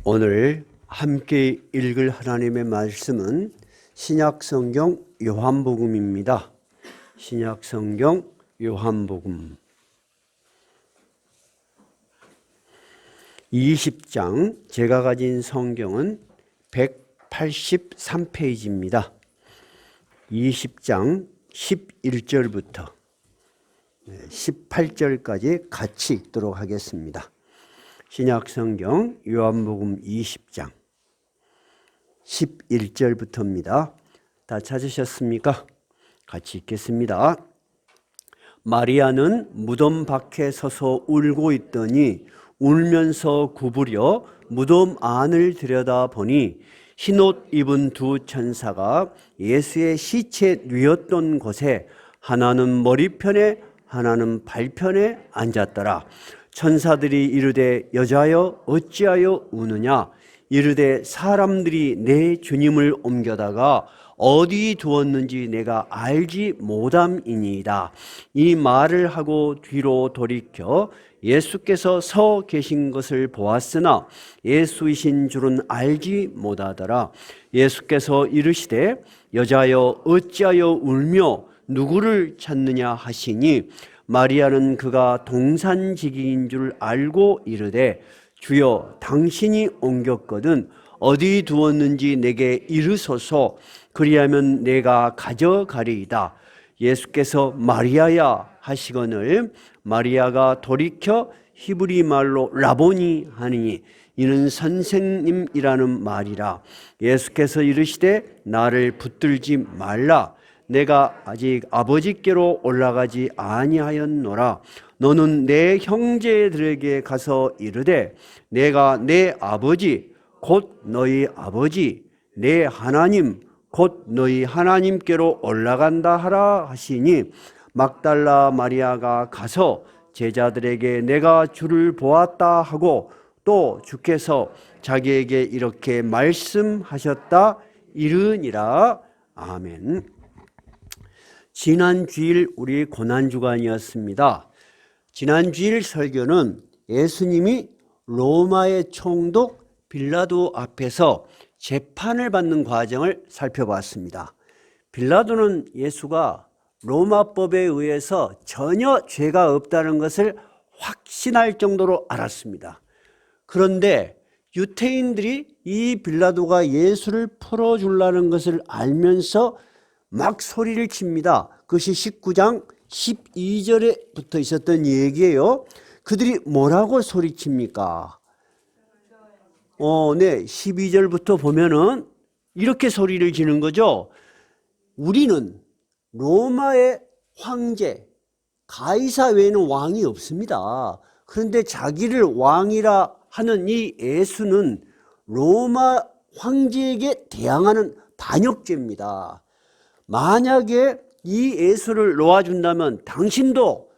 오늘 함께 읽을 하나님의 말씀은 신약성경 요한복음입니다. 신약성경 요한복음 20장, 제가 가진 성경은 183페이지입니다. 20장 11절부터 18절까지 같이 읽도록 하겠습니다. 신약성경 요한복음 20장 11절부터입니다. 다 찾으셨습니까? 같이 읽겠습니다. 마리아는 무덤 밖에 서서 울고 있더니 울면서 구부려 무덤 안을 들여다보니 흰옷 입은 두 천사가 예수의 시체 뉘었던 곳에 하나는 머리편에 하나는 발편에 앉았더라. 천사들이 이르되 여자여 어찌하여 우느냐? 이르되 사람들이 내 주님을 옮겨다가 어디 두었는지 내가 알지 못함이니이다. 이 말을 하고 뒤로 돌이켜 예수께서 서 계신 것을 보았으나 예수이신 줄은 알지 못하더라. 예수께서 이르시되 여자여 어찌하여 울며 누구를 찾느냐 하시니 마리아는 그가 동산지기인 줄 알고 이르되 주여 당신이 옮겼거든 어디 두었는지 내게 이르소서. 그리하면 내가 가져가리이다. 예수께서 마리아야 하시거늘 마리아가 돌이켜 히브리 말로 라보니 하니 이는 선생님이라는 말이라. 예수께서 이르시되 나를 붙들지 말라. 내가 아직 아버지께로 올라가지 아니하였노라. 너는 내 형제들에게 가서 이르되 내가 내 아버지 곧 너희 아버지 내 하나님 곧 너희 하나님께로 올라간다 하라 하시니 막달라 마리아가 가서 제자들에게 내가 주를 보았다 하고 또 주께서 자기에게 이렇게 말씀하셨다 이르니라. 아멘. 지난 주일 우리 고난주간이었습니다. 지난 주일 설교는 예수님이 로마의 총독 빌라도 앞에서 재판을 받는 과정을 살펴봤습니다. 빌라도는 예수가 로마법에 의해서 전혀 죄가 없다는 것을 확신할 정도로 알았습니다. 그런데 유태인들이 이 빌라도가 예수를 풀어주려는 것을 알면서 막 소리를 칩니다. 그것이 19장 12절에 붙어 있었던 얘기예요. 그들이 뭐라고 소리칩니까? 네, 12절부터 보면은 이렇게 소리를 지는 거죠. 우리는 로마의 황제 가이사 외에는 왕이 없습니다. 그런데 자기를 왕이라 하는 이 예수는 로마 황제에게 대항하는 반역죄입니다. 만약에 이 예수를 놓아준다면 당신도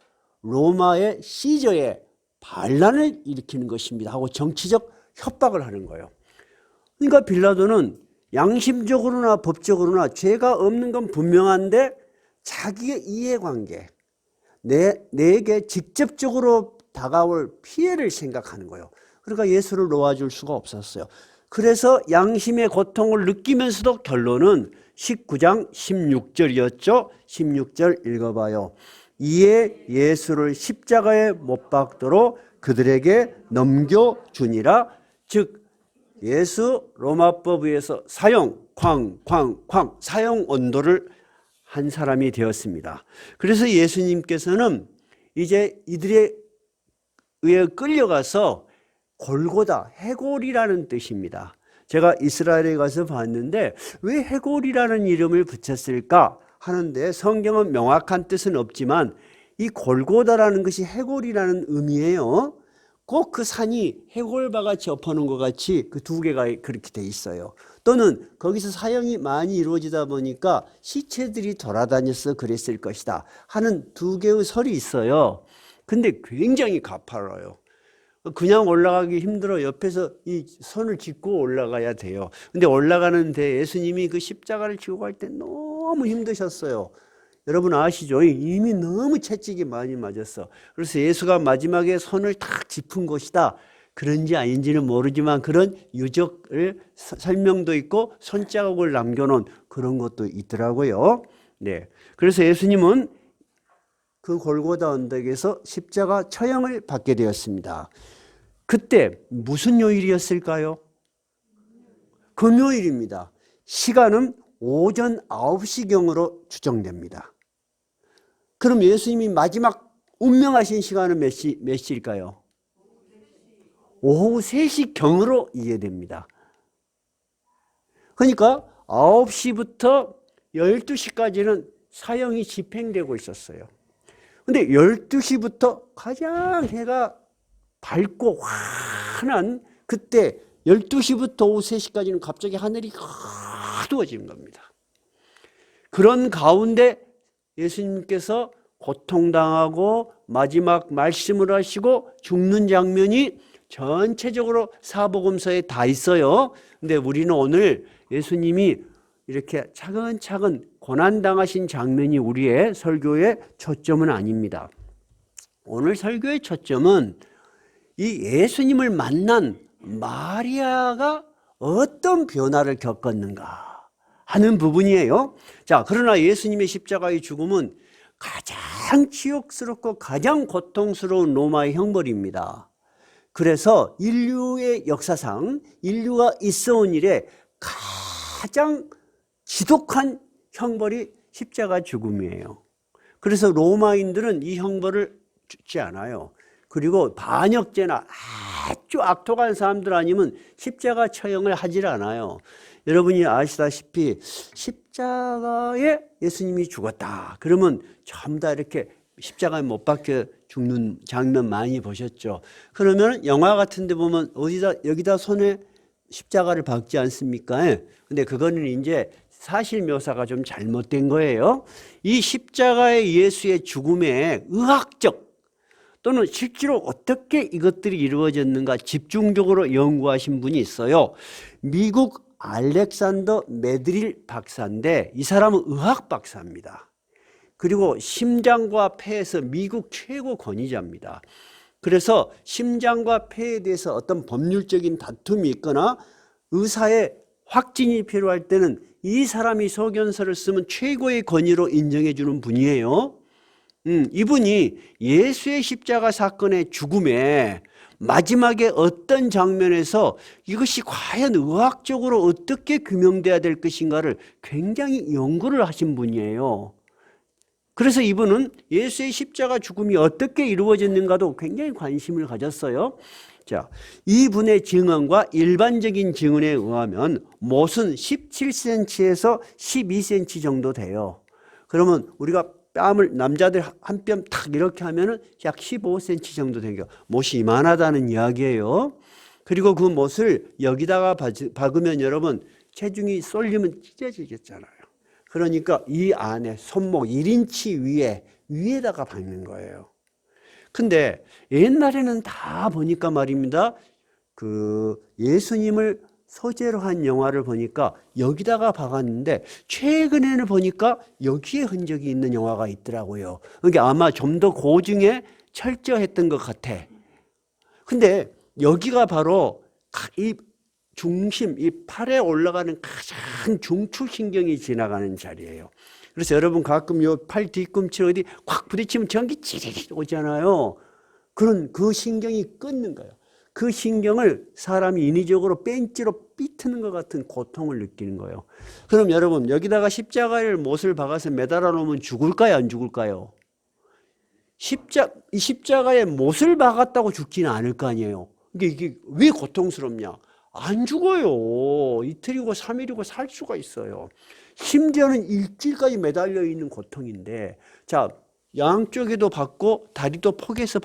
로마의 시저의 반란을 일으키는 것입니다 하고 정치적 협박을 하는 거예요. 그러니까 빌라도는 양심적으로나 법적으로나 죄가 없는 건 분명한데 자기의 이해관계, 내게 직접적으로 다가올 피해를 생각하는 거예요. 그러니까 예수를 놓아줄 수가 없었어요. 그래서 양심의 고통을 느끼면서도 결론은 19장 16절이었죠. 16절 읽어봐요. 이에 예수를 십자가에 못 박도록 그들에게 넘겨주니라. 즉 예수 로마법 의해서 사형 사형 언도를 한 사람이 되었습니다. 그래서 예수님께서는 이제 이들에 의해 끌려가서 골고다, 해골이라는 뜻입니다. 제가 이스라엘에 가서 봤는데 왜 해골이라는 이름을 붙였을까 하는데 성경은 명확한 뜻은 없지만 이 골고다라는 것이 해골이라는 의미예요. 꼭 그 산이 해골바같이 엎어놓은 것 같이 그 두 개가 그렇게 돼 있어요. 또는 거기서 사형이 많이 이루어지다 보니까 시체들이 돌아다녀서 그랬을 것이다 하는 두 개의 설이 있어요. 근데 굉장히 가파라요. 그냥 올라가기 힘들어. 옆에서 이 손을 짚고 올라가야 돼요. 근데 올라가는데 예수님이 그 십자가를 지고 갈 때 너무 힘드셨어요. 여러분 아시죠? 이미 너무 채찍이 많이 맞았어. 그래서 예수가 마지막에 손을 탁 짚은 것이다. 그런지 아닌지는 모르지만 그런 유적을 설명도 있고 손자국을 남겨놓은 그런 것도 있더라고요. 네, 그래서 예수님은 그 골고다 언덕에서 십자가 처형을 받게 되었습니다. 그때 무슨 요일이었을까요? 금요일입니다. 시간은 오전 9시경으로 추정됩니다. 그럼 예수님이 마지막 운명하신 시간은 몇 시일까요? 오후 3시경으로 이해됩니다. 그러니까 9시부터 12시까지는 사형이 집행되고 있었어요. 근데 12시부터 가장 해가 밝고 환한 그때 12시부터 오후 3시까지는 갑자기 하늘이 어두워지는 겁니다. 그런 가운데 예수님께서 고통당하고 마지막 말씀을 하시고 죽는 장면이 전체적으로 사복음서에 다 있어요. 근데 우리는 오늘 예수님이 이렇게 차근차근 고난당하신 장면이 우리의 설교의 초점은 아닙니다. 오늘 설교의 초점은 이 예수님을 만난 마리아가 어떤 변화를 겪었는가 하는 부분이에요. 자, 그러나 예수님의 십자가의 죽음은 가장 치욕스럽고 가장 고통스러운 로마의 형벌입니다. 그래서 인류의 역사상 인류가 있어온 일에 가장 지독한 형벌이 십자가 죽음이에요. 그래서 로마인들은 이 형벌을 주지 않아요. 그리고 반역죄나 아주 악독한 사람들 아니면 십자가 처형을 하질 않아요. 여러분이 아시다시피 십자가에 예수님이 죽었다 그러면 전부 다 이렇게 십자가에 못 박혀 죽는 장면 많이 보셨죠. 그러면 영화 같은 데 보면 여기다 손에 십자가를 박지 않습니까? 근데 그거는 이제 사실 묘사가 좀 잘못된 거예요. 이 십자가의 예수의 죽음에 의학적 또는 실제로 어떻게 이것들이 이루어졌는가 집중적으로 연구하신 분이 있어요. 미국 알렉산더 메드릴 박사인데 이 사람은 의학 박사입니다. 그리고 심장과 폐에서 미국 최고 권위자입니다. 그래서 심장과 폐에 대해서 어떤 법률적인 다툼이 있거나 의사의 확진이 필요할 때는 이 사람이 소견서를 쓰면 최고의 권위로 인정해 주는 분이에요. 이분이 예수의 십자가 사건의 죽음에 마지막에 어떤 장면에서 이것이 과연 의학적으로 어떻게 규명돼야 될 것인가를 굉장히 연구를 하신 분이에요. 그래서 이분은 예수의 십자가 죽음이 어떻게 이루어졌는가도 굉장히 관심을 가졌어요. 자, 이분의 증언과 일반적인 증언에 의하면 못은 17cm에서 12cm 정도 돼요. 그러면 우리가 뺨을 남자들 한 뼘 탁 이렇게 하면은 약 15cm 정도 되죠. 못이 이만하다는 이야기예요. 그리고 그 못을 여기다가 박으면 여러분 체중이 쏠리면 찢어지겠잖아요. 그러니까 이 안에 손목 1인치 위에다가 박는 거예요. 근데 옛날에는 다 보니까 말입니다. 그 예수님을 소재로 한 영화를 보니까 여기다가 박았는데 최근에는 보니까 여기에 흔적이 있는 영화가 있더라고요. 그러니까 아마 좀 더 고증에 철저했던 것 같아. 근데 여기가 바로 이 중심, 이 팔에 올라가는 가장 중추신경이 지나가는 자리예요. 그래서 여러분 가끔 요 팔 뒤꿈치 어디 콱 부딪히면 전기 찌릿 오잖아요. 그런 그 신경이 끊는 거예요. 그 신경을 사람이 인위적으로 벤치로 삐트는 것 같은 고통을 느끼는 거예요. 그럼 여러분 여기다가 십자가를 못을 박아서 매달아 놓으면 죽을까요? 안 죽을까요? 이 십자가에 못을 박았다고 죽지는 않을 거 아니에요. 이게 왜 고통스럽냐? 안 죽어요. 이틀이고 3일이고 살 수가 있어요. 심지어는 일주일까지 매달려 있는 고통인데, 자, 양쪽에도 박고 다리도 포개서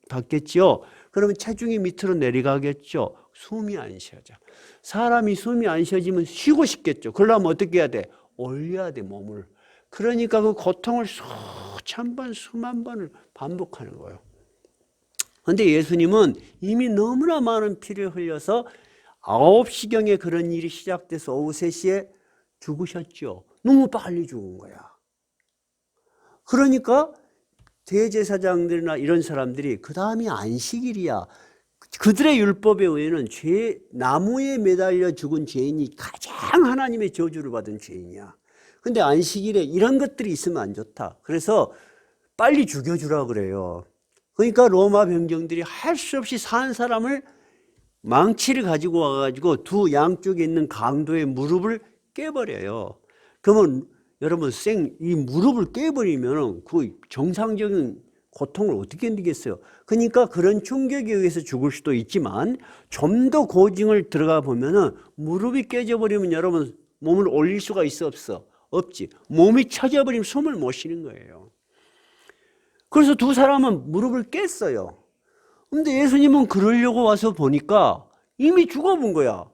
박겠지요. 그러면 체중이 밑으로 내려가겠죠. 숨이 안 쉬어져. 사람이 숨이 안 쉬어지면 쉬고 싶겠죠. 그러려면 어떻게 해야 돼? 올려야 돼, 몸을. 그러니까 그 고통을 수천 번, 수만 번을 반복하는 거예요. 그런데 예수님은 이미 너무나 많은 피를 흘려서 9시경에 그런 일이 시작돼서 오후 3시에 죽으셨죠. 너무 빨리 죽은 거야. 그러니까 대제사장들이나 이런 사람들이 그 다음이 안식일이야. 그들의 율법에 의해는 나무에 매달려 죽은 죄인이 가장 하나님의 저주를 받은 죄인이야. 근데 안식일에 이런 것들이 있으면 안 좋다. 그래서 빨리 죽여주라 그래요. 그러니까 로마 병정들이 할 수 없이 산 사람을 망치를 가지고 와가지고 두 양쪽에 있는 강도의 무릎을 깨버려요. 그러면 여러분 이 무릎을 깨버리면 그 정상적인 고통을 어떻게 견디겠어요? 그러니까 그런 충격에 의해서 죽을 수도 있지만 좀 더 고증을 들어가 보면은 무릎이 깨져버리면 여러분 몸을 올릴 수가 있어 없어? 없지. 몸이 처져버리면 숨을 못 쉬는 거예요. 그래서 두 사람은 무릎을 깼어요. 근데 예수님은 그러려고 와서 보니까 이미 죽어본 거야.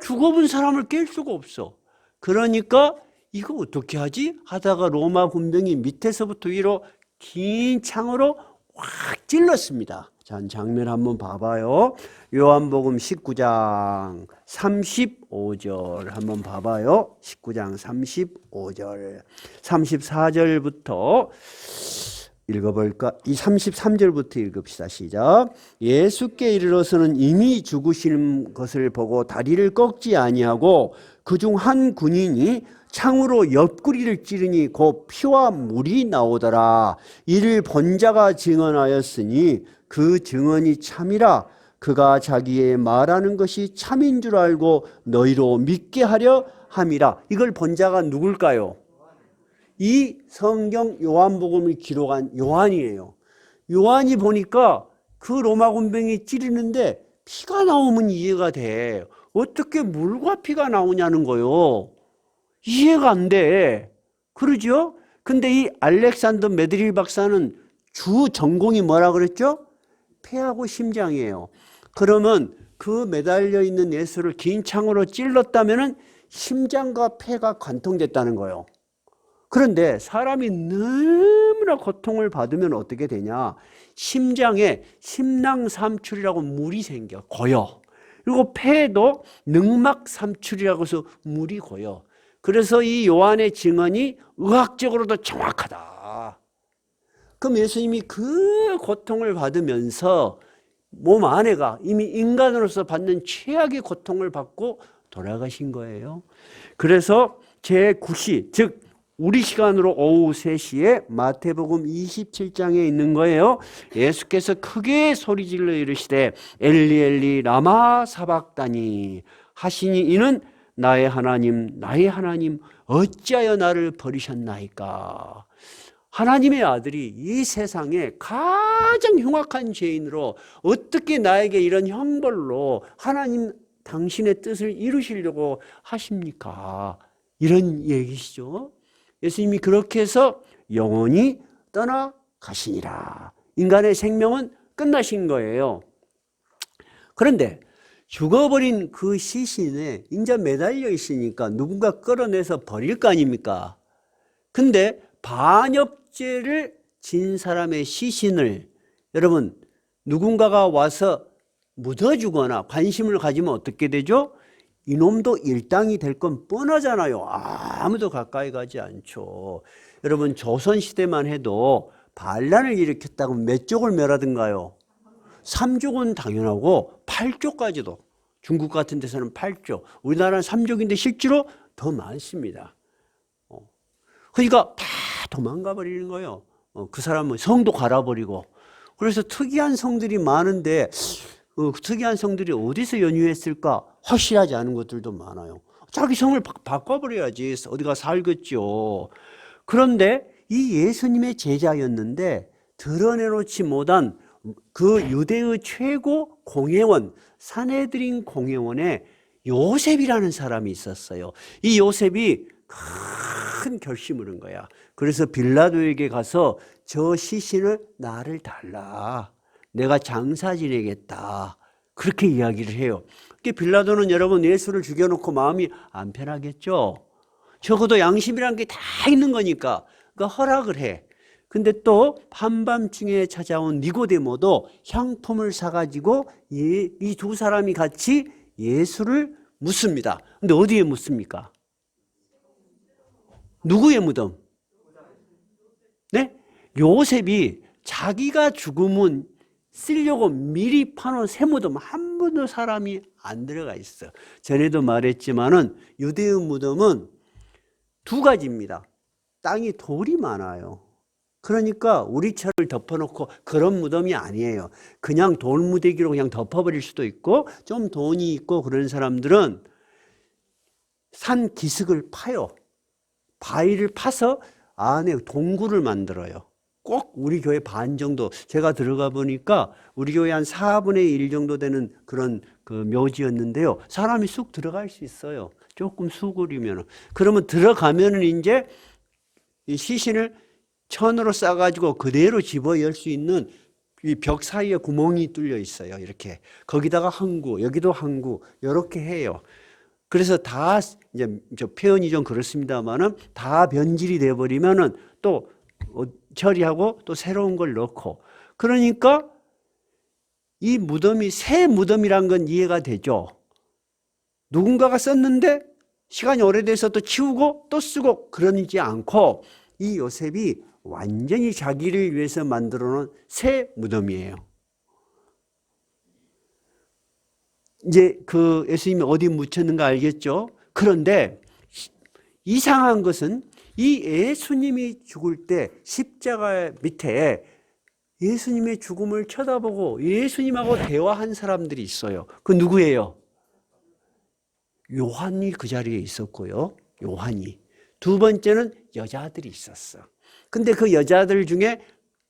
죽어본 사람을 깰 수가 없어. 그러니까 이거 어떻게 하지? 하다가 로마 군병이 밑에서부터 위로 긴 창으로 확 찔렀습니다. 자, 장면 한번 봐봐요. 요한복음 19장 35절 한번 봐봐요. 19장 35절 34절부터 읽어볼까? 이 33절부터 읽읍시다. 시작. 예수께 이르러서는 이미 죽으시는 것을 보고 다리를 꺾지 아니하고 그중 한 군인이 창으로 옆구리를 찌르니 곧 피와 물이 나오더라. 이를 본 자가 증언하였으니 그 증언이 참이라. 그가 자기의 말하는 것이 참인 줄 알고 너희로 믿게 하려 함이라. 이걸 본 자가 누굴까요? 이 성경 요한복음을 기록한 요한이에요. 요한이 보니까 그 로마 군병이 찌르는데 피가 나오면 이해가 돼. 어떻게 물과 피가 나오냐는 거요. 이해가 안 돼. 그러죠? 근데 이 알렉산더 메드릴 박사는 주 전공이 뭐라 그랬죠? 폐하고 심장이에요. 그러면 그 매달려 있는 예수를 긴 창으로 찔렀다면은 심장과 폐가 관통됐다는 거예요. 그런데 사람이 너무나 고통을 받으면 어떻게 되냐? 심장에 심낭삼출이라고 물이 생겨 고여. 그리고 폐에도 늑막삼출이라고 해서 물이 고여. 그래서 이 요한의 증언이 의학적으로도 정확하다. 그럼 예수님이 그 고통을 받으면서 몸 안에가 이미 인간으로서 받는 최악의 고통을 받고 돌아가신 거예요. 그래서 제9시, 즉 우리 시간으로 오후 3시에 마태복음 27장에 있는 거예요. 예수께서 크게 소리질러 이르시되 엘리 엘리 라마 사박다니 하시니 이는 나의 하나님 어찌하여 나를 버리셨나이까. 하나님의 아들이 이 세상에 가장 흉악한 죄인으로 어떻게 나에게 이런 형벌로 하나님 당신의 뜻을 이루시려고 하십니까? 이런 얘기시죠. 예수님이 그렇게 해서 영원히 떠나가시니라. 인간의 생명은 끝나신 거예요. 그런데 죽어버린 그 시신에 이제 매달려 있으니까 누군가 끌어내서 버릴 거 아닙니까? 근데 반역죄를 진 사람의 시신을 여러분 누군가가 와서 묻어주거나 관심을 가지면 어떻게 되죠? 이놈도 일당이 될 건 뻔하잖아요. 아무도 가까이 가지 않죠. 여러분 조선시대만 해도 반란을 일으켰다고 몇 족을 멸하던가요? 3족은 당연하고 8족까지도. 중국 같은 데서는 8족, 우리나라는 3족인데 실제로 더 많습니다. 그러니까 다 도망가 버리는 거예요. 그 사람은 성도 갈아버리고. 그래서 특이한 성들이 많은데 특이한 성들이 어디서 연유했을까 확실하지 않은 것들도 많아요. 자기 성을 바꿔버려야지 어디가 살겠죠. 그런데 이 예수님의 제자였는데 드러내놓지 못한 그 유대의 최고 공회원 산헤드린 공회원에 요셉이라는 사람이 있었어요. 이 요셉이 큰 결심을 한 거야. 그래서 빌라도에게 가서 저 시신을 나를 달라. 내가 장사 지내겠다. 그렇게 이야기를 해요. 빌라도는 여러분 예수를 죽여놓고 마음이 안 편하겠죠. 적어도 양심이란 게 다 있는 거니까 그러니까 허락을 해. 근데 또 한밤중에 찾아온 니고데모도 향품을 사가지고 이 두 사람이 같이 예수를 묻습니다. 근데 어디에 묻습니까? 누구의 무덤? 네? 요셉이 자기가 죽으면 쓰려고 미리 파놓은 새 무덤 한 번도 사람이 안 들어가 있어. 전에도 말했지만은 유대의 무덤은 두 가지입니다. 땅이 돌이 많아요. 그러니까 우리처럼 덮어놓고 그런 무덤이 아니에요. 그냥 돌무대기로 그냥 덮어버릴 수도 있고, 좀 돈이 있고 그런 사람들은 산 기슭을 파요. 바위를 파서 안에 동굴을 만들어요. 꼭 우리 교회 반 정도, 제가 들어가 보니까 우리 교회 한 4분의 1 정도 되는 그런 그 묘지였는데요. 사람이 쑥 들어갈 수 있어요. 조금 수그리면. 그러면 들어가면은 이제 이 시신을 천으로 싸가지고 그대로 집어 열 수 있는 이 벽 사이에 구멍이 뚫려 있어요. 이렇게. 거기다가 한 구, 여기도 한 구, 이렇게 해요. 그래서 다 이제 저 표현이 좀 그렇습니다만은 다 변질이 돼버리면은 또 처리하고 또 새로운 걸 넣고. 그러니까 이 무덤이 새 무덤이란 건 이해가 되죠. 누군가가 썼는데 시간이 오래돼서 또 치우고 또 쓰고 그러지 않고 이 요셉이 완전히 자기를 위해서 만들어 놓은 새 무덤이에요. 이제 그 예수님이 어디 묻혔는가 알겠죠? 그런데 이상한 것은 이 예수님이 죽을 때 십자가 밑에 예수님의 죽음을 쳐다보고 예수님하고 대화한 사람들이 있어요. 그 누구예요? 요한이 그 자리에 있었고요. 요한이. 두 번째는 여자들이 있었어. 근데 그 여자들 중에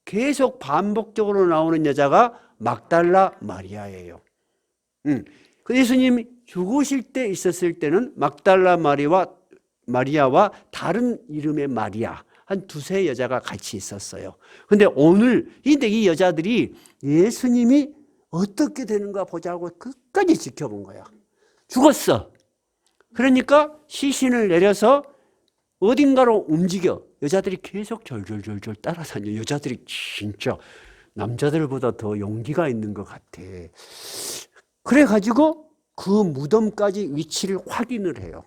계속 반복적으로 나오는 여자가 막달라 마리아예요. 그 예수님이 죽으실 때 있었을 때는 막달라 마리아와 다른 이름의 마리아, 한 두세 여자가 같이 있었어요. 근데 오늘 이 여자들이 예수님이 어떻게 되는가 보자고 끝까지 지켜본 거야. 죽었어. 그러니까 시신을 내려서 어딘가로 움직여. 여자들이 계속 절절절절 따라다녀. 여자들이 진짜 남자들보다 더 용기가 있는 것 같아. 그래가지고 그 무덤까지 위치를 확인을 해요.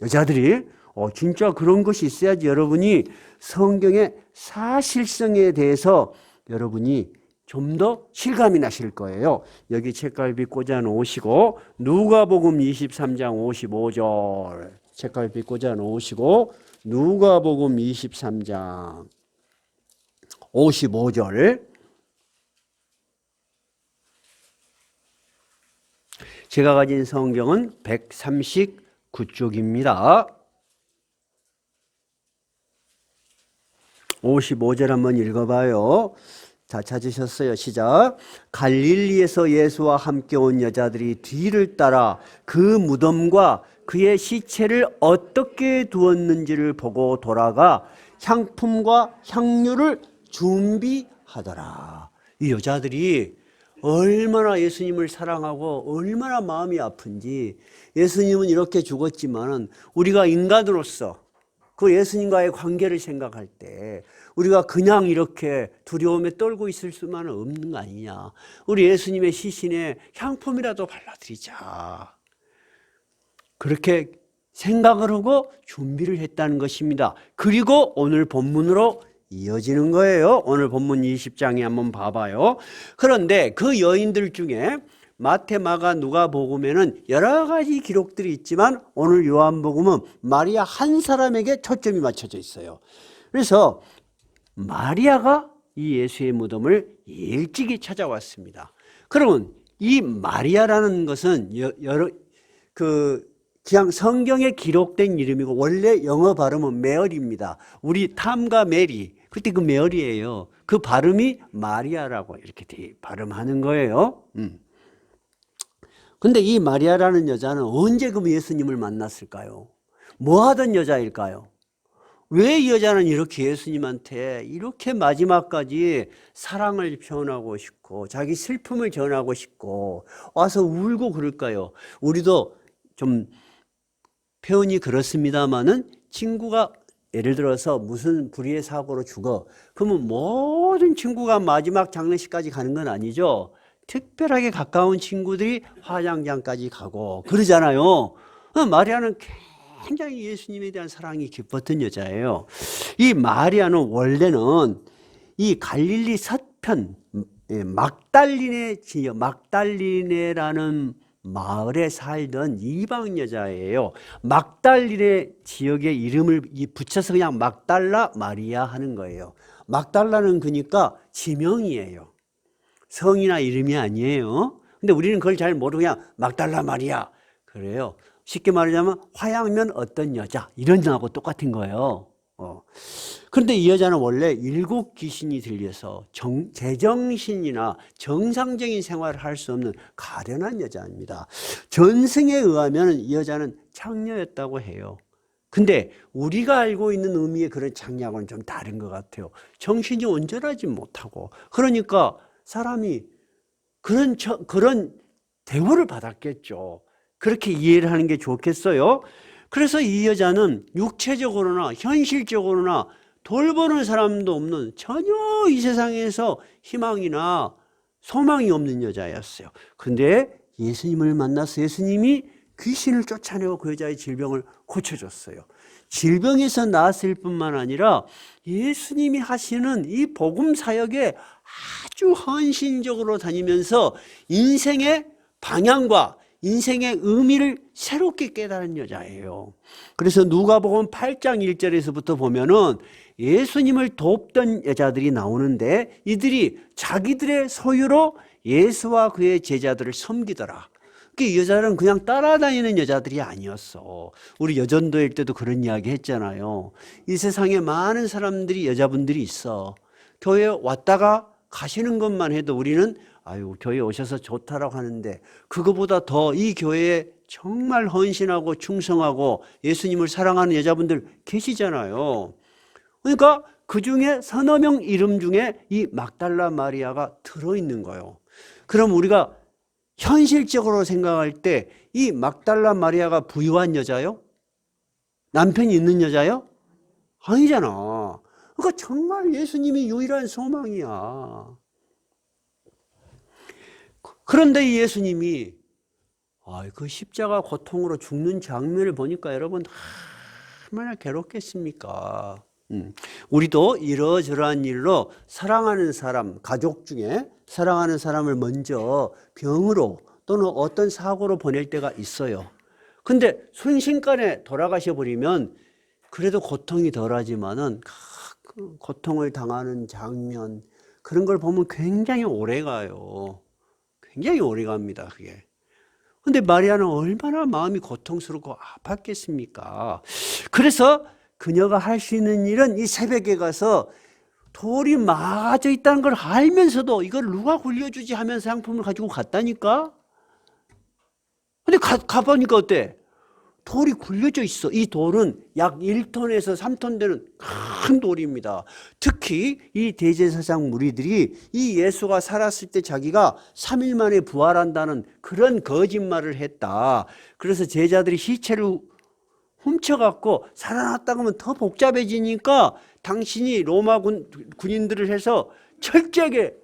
여자들이 진짜 그런 것이 있어야지 여러분이 성경의 사실성에 대해서 여러분이 좀 더 실감이 나실 거예요. 여기 책갈피 꽂아 놓으시고 누가복음 23장 55절 책갈피 꽂아 놓으시고 누가복음 23장 55절 제가 가진 성경은 139쪽입니다. 55절 한번 읽어봐요. 자, 찾으셨어요? 시작. 갈릴리에서 예수와 함께 온 여자들이 뒤를 따라 그 무덤과 그의 시체를 어떻게 두었는지를 보고 돌아가 향품과 향료를 준비하더라. 이 여자들이 얼마나 예수님을 사랑하고 얼마나 마음이 아픈지. 예수님은 이렇게 죽었지만 우리가 인간으로서 그 예수님과의 관계를 생각할 때 우리가 그냥 이렇게 두려움에 떨고 있을 수만은 없는 거 아니냐. 우리 예수님의 시신에 향품이라도 발라드리자. 그렇게 생각을 하고 준비를 했다는 것입니다. 그리고 오늘 본문으로 이어지는 거예요. 오늘 본문 20장에 한번 봐봐요. 그런데 그 여인들 중에 마태, 마가, 누가복음에는 여러 가지 기록들이 있지만 오늘 요한복음은 마리아 한 사람에게 초점이 맞춰져 있어요. 그래서 마리아가 이 예수의 무덤을 일찍이 찾아왔습니다. 그러면 이 마리아라는 것은 그냥 성경에 기록된 이름이고 원래 영어 발음은 메어리입니다. 우리 탐과 메리, 그때 그 메어리예요. 그 발음이 마리아라고 이렇게 발음하는 거예요. 근데 이 마리아라는 여자는 언제 그럼 예수님을 만났을까요? 뭐 하던 여자일까요? 왜 이 여자는 이렇게 예수님한테 이렇게 마지막까지 사랑을 표현하고 싶고 자기 슬픔을 전하고 싶고 와서 울고 그럴까요? 우리도 좀 표현이 그렇습니다만은 친구가 예를 들어서 무슨 불의의 사고로 죽어. 그러면 모든 친구가 마지막 장례식까지 가는 건 아니죠. 특별하게 가까운 친구들이 화장장까지 가고 그러잖아요. 마리아는 굉장히 예수님에 대한 사랑이 깊었던 여자예요. 이 마리아는 원래는 이 갈릴리 서편 막달리네 지역, 막달리네라는 마을에 살던 이방 여자예요. 막달리네 지역의 이름을 붙여서 그냥 막달라 마리아 하는 거예요. 막달라는 그러니까 지명이에요. 성이나 이름이 아니에요. 근데 우리는 그걸 잘 모르고 그냥 막달라 마리아 그래요. 쉽게 말하자면 화양면 어떤 여자 이런 거하고 똑같은 거예요. 그런데 이 여자는 원래 7 귀신이 들려서 제정신이나 정상적인 생활을 할 수 없는 가련한 여자입니다. 전승에 의하면 이 여자는 창녀였다고 해요. 근데 우리가 알고 있는 의미의 그런 창녀하고는 좀 다른 것 같아요. 정신이 온전하지 못하고 그러니까 사람이 그런 대우를 받았겠죠. 그렇게 이해를 하는 게 좋겠어요. 그래서 이 여자는 육체적으로나 현실적으로나 돌보는 사람도 없는 전혀 이 세상에서 희망이나 소망이 없는 여자였어요. 근데 예수님을 만나서 예수님이 귀신을 쫓아내고 그 여자의 질병을 고쳐줬어요. 질병에서 나았을 뿐만 아니라 예수님이 하시는 이 복음 사역에 아주 헌신적으로 다니면서 인생의 방향과 인생의 의미를 새롭게 깨달은 여자예요. 그래서 누가복음 8장 1절에서부터 보면은 예수님을 돕던 여자들이 나오는데 이들이 자기들의 소유로 예수와 그의 제자들을 섬기더라. 이 여자는 그냥 따라다니는 여자들이 아니었어. 우리 여전도일 때도 그런 이야기 했잖아요. 이 세상에 많은 사람들이 여자분들이 있어. 교회에 왔다가 가시는 것만 해도 우리는 아유 교회에 오셔서 좋다라고 하는데 그거보다 더 이 교회에 정말 헌신하고 충성하고 예수님을 사랑하는 여자분들 계시잖아요. 그러니까 그 중에 서너 명 이름 중에 이 막달라 마리아가 들어있는 거예요. 그럼 우리가 현실적으로 생각할 때 이 막달라 마리아가 부유한 여자요? 남편이 있는 여자요? 아니잖아. 그러니까 정말 예수님이 유일한 소망이야. 그런데 이 예수님이 그 십자가 고통으로 죽는 장면을 보니까 여러분 얼마나 괴롭겠습니까? 우리도 이러저러한 일로 사랑하는 사람, 가족 중에 사랑하는 사람을 먼저 병으로 또는 어떤 사고로 보낼 때가 있어요. 근데 순식간에 돌아가셔 버리면 그래도 고통이 덜하지만은 그 고통을 당하는 장면 그런 걸 보면 굉장히 오래 가요. 굉장히 오래 갑니다, 그게. 근데 마리아는 얼마나 마음이 고통스럽고 아팠겠습니까? 그래서 그녀가 할 수 있는 일은 이 새벽에 가서 돌이 막아져 있다는 걸 알면서도 이걸 누가 굴려주지 하면서 상품을 가지고 갔다니까? 근데 가보니까 어때? 돌이 굴려져 있어. 이 돌은 약 1톤에서 3톤 되는 큰 돌입니다. 특히 이 대제사장 무리들이 이 예수가 살았을 때 자기가 3일 만에 부활한다는 그런 거짓말을 했다. 그래서 제자들이 시체를 훔쳐갖고 살아났다고 하면 더 복잡해지니까 당신이 로마 군인들을 해서 철저하게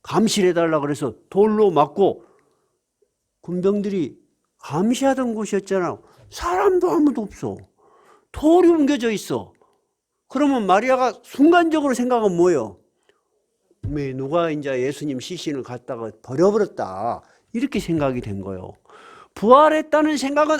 감시해달라고 그래서 돌로 맞고 군병들이 감시하던 곳이었잖아. 사람도 아무도 없어. 돌이 옮겨져 있어. 그러면 마리아가 순간적으로 생각은 뭐예요? 누가 이제 예수님 시신을 갖다가 버려버렸다. 이렇게 생각이 된 거예요. 부활했다는 생각은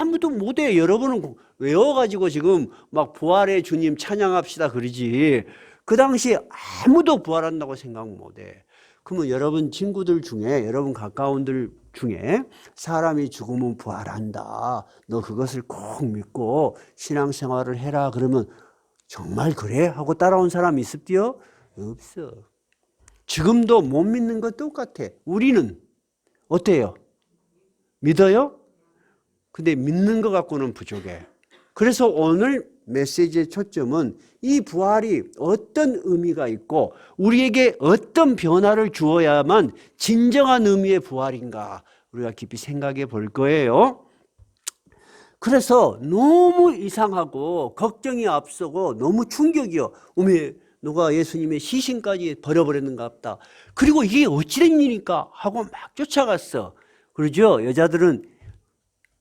아무도 못해. 여러분은 외워가지고 지금 막 부활의 주님 찬양합시다 그러지. 그 당시에 아무도 부활한다고 생각 못해. 그러면 여러분 친구들 중에 여러분 가까운들 중에 사람이 죽으면 부활한다. 너 그것을 꼭 믿고 신앙생활을 해라. 그러면 정말 그래? 하고 따라온 사람이 있을지요? 없어. 지금도 못 믿는 거 똑같아. 우리는 어때요? 믿어요? 근데 믿는 것 갖고는 부족해. 그래서 오늘 메시지의 초점은 이 부활이 어떤 의미가 있고 우리에게 어떤 변화를 주어야만 진정한 의미의 부활인가 우리가 깊이 생각해 볼 거예요. 그래서 너무 이상하고 걱정이 앞서고 너무 충격이요. 누가 예수님의 시신까지 버려버렸는가 보다. 그리고 이게 어찌된 일일까 하고 막 쫓아갔어. 그러죠? 여자들은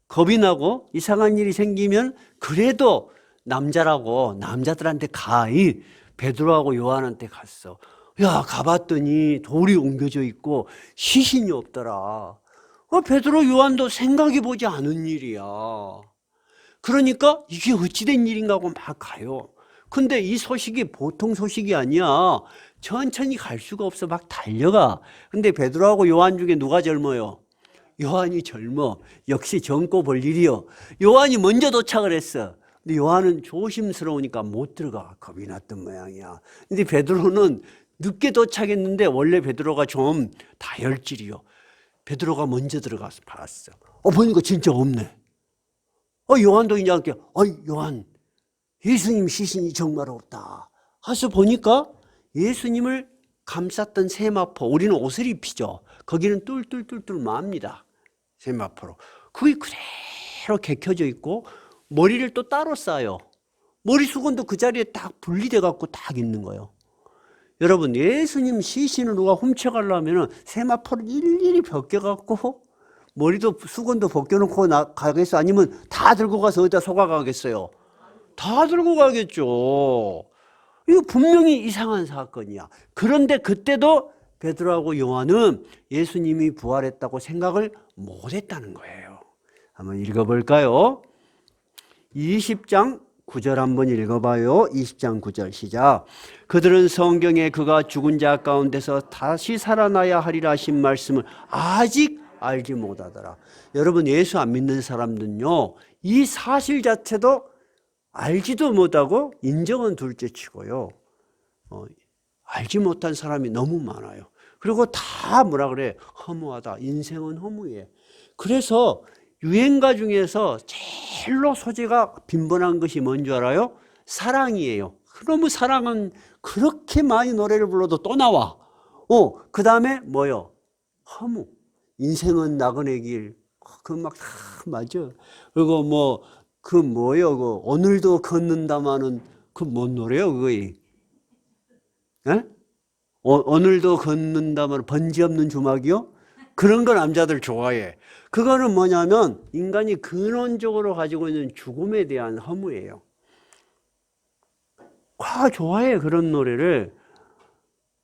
겁이 나고 이상한 일이 생기면 그래도 남자라고 남자들한테 가. 베드로하고 요한한테 갔어. 야, 가봤더니 돌이 옮겨져 있고 시신이 없더라. 베드로 요한도 생각해보지 않은 일이야. 그러니까 이게 어찌된 일인가 하고 막 가요. 근데 이 소식이 보통 소식이 아니야. 천천히 갈 수가 없어. 막 달려가. 근데 베드로하고 요한 중에 누가 젊어요? 요한이 젊어. 역시 젊고 볼 일이요. 요한이 먼저 도착을 했어. 근데 요한은 조심스러우니까 못 들어가. 겁이 났던 모양이야. 근데 베드로는 늦게 도착했는데 원래 베드로가 좀 다혈질이요. 베드로가 먼저 들어가서 봤어. 보니까 진짜 없네. 요한도 이제 할게. 요한, 예수님 시신이 정말 없다. 하서 보니까 예수님을 감쌌던 세마포, 우리는 옷을 입히죠. 거기는 뚫뚫뚫뚫 맙니다. 세마포로. 그게 그대로 개켜져 있고 머리를 또 따로 싸요. 머리 수건도 그 자리에 딱 분리돼 갖고 딱 있는 거예요. 여러분, 예수님 시신을 누가 훔쳐가려면 세마포를 일일이 벗겨갖고 머리도 수건도 벗겨놓고 가겠어? 아니면 다 들고 가서 어디다 속아가겠어요? 다 들고 가겠죠. 이거 분명히 이상한 사건이야. 그런데 그때도 베드로하고 요한은 예수님이 부활했다고 생각을 못했다는 거예요. 한번 읽어볼까요? 20장 9절 한번 읽어봐요. 20장 9절 시작. 그들은 성경에 그가 죽은 자 가운데서 다시 살아나야 하리라 하신 말씀을 아직 알지 못하더라. 여러분, 예수 안 믿는 사람들은요, 이 사실 자체도 알지도 못하고 인정은 둘째치고요, 알지 못한 사람이 너무 많아요. 그리고 다 뭐라 그래? 허무하다. 인생은 허무해. 그래서 유행가 중에서 제일로 소재가 빈번한 것이 뭔지 알아요? 사랑이에요. 그러면 사랑은 그렇게 많이 노래를 불러도 또 나와. 그 다음에 뭐요? 허무. 인생은 나그네 길. 그 막 다 맞아. 그리고 뭐 그 뭐요? 그 오늘도 걷는다마는 그 뭔 노래요? 그거이? 에? 오늘도 걷는다마는 번지 없는 주막이요? 그런 거 남자들 좋아해. 그거는 뭐냐면 인간이 근원적으로 가지고 있는 죽음에 대한 허무예요. 좋아해, 그런 노래를.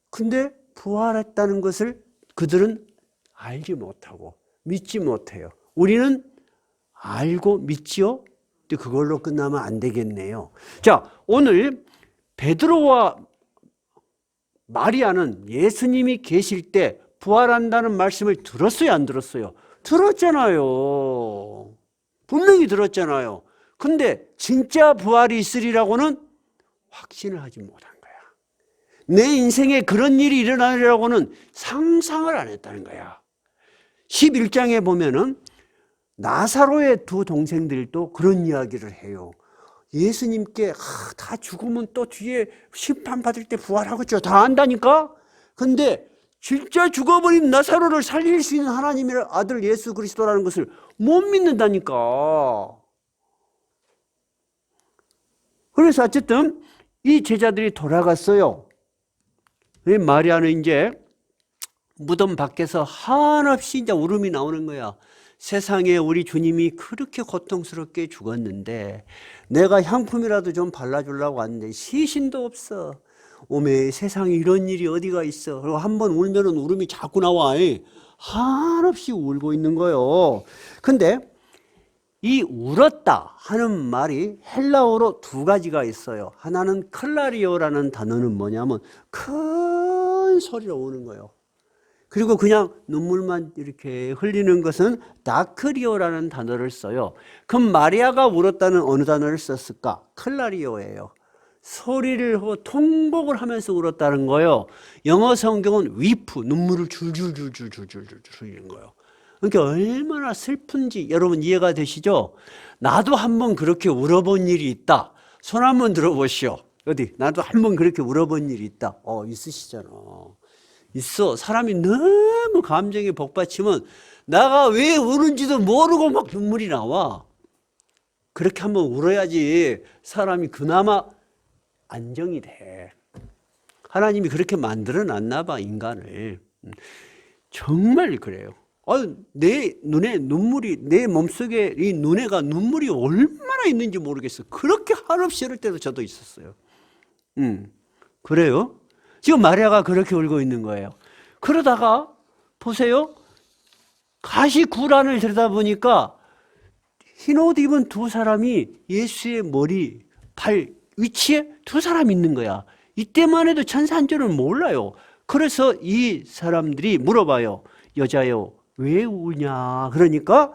근데 부활했다는 것을 그들은 알지 못하고 믿지 못해요. 우리는 알고 믿지요? 근데 그걸로 끝나면 안 되겠네요. 자, 오늘 베드로와 마리아는 예수님이 계실 때 부활한다는 말씀을 들었어요, 안 들었어요? 들었잖아요. 분명히 들었잖아요. 근데 진짜 부활이 있으리라고는 확신을 하지 못한 거야. 내 인생에 그런 일이 일어나리라고는 상상을 안 했다는 거야. 11장에 보면은 나사로의 두 동생들도 그런 이야기를 해요. 예수님께 다 죽으면 또 뒤에 심판받을 때 부활하겠죠. 다 안다니까? 근데 진짜 죽어버린 나사로를 살릴 수 있는 하나님의 아들 예수 그리스도라는 것을 못 믿는다니까. 그래서 어쨌든 이 제자들이 돌아갔어요. 마리아는 이제 무덤 밖에서 한없이 이제 울음이 나오는 거야. 세상에 우리 주님이 그렇게 고통스럽게 죽었는데 내가 향품이라도 좀 발라주려고 왔는데 시신도 없어. 오메, 세상에 이런 일이 어디가 있어. 그리고 한번 울면은 울음이 자꾸 나와. 한없이 울고 있는 거예요. 근데 이 울었다 하는 말이 헬라어로 두 가지가 있어요. 하나는 클라리오라는 단어는 뭐냐면 큰 소리로 우는 거예요. 그리고 그냥 눈물만 이렇게 흘리는 것은 다크리오라는 단어를 써요. 그럼 마리아가 울었다는 어느 단어를 썼을까? 클라리오예요. 소리를 하고 통곡을 하면서 울었다는 거예요. 영어 성경은 weep, 눈물을 줄줄줄줄줄줄줄 흘리는 거예요. 그러니까 얼마나 슬픈지 여러분 이해가 되시죠? 나도 한번 그렇게 울어본 일이 있다. 손 한번 들어보시오. 어디? 나도 한번 그렇게 울어본 일이 있다. 있으시잖아. 있어. 사람이 너무 감정에 복받치면 나가 왜 우는지도 모르고 막 눈물이 나와. 그렇게 한번 울어야지 사람이 그나마 안정이 돼. 하나님이 그렇게 만들어 놨나 봐, 인간을. 정말 그래요. 내 눈에 눈물이, 내 몸속에 이 눈에가 눈물이 얼마나 있는지 모르겠어. 그렇게 한없이 이럴 때도 저도 있었어요. 그래요. 지금 마리아가 그렇게 울고 있는 거예요. 그러다가 보세요. 가시구란을 들여다보니까 흰 옷 입은 두 사람이 예수의 머리, 발 위치에 두 사람 있는 거야. 이때만 해도 천사인 줄은 몰라요. 그래서 이 사람들이 물어봐요. 여자여, 왜 우냐? 그러니까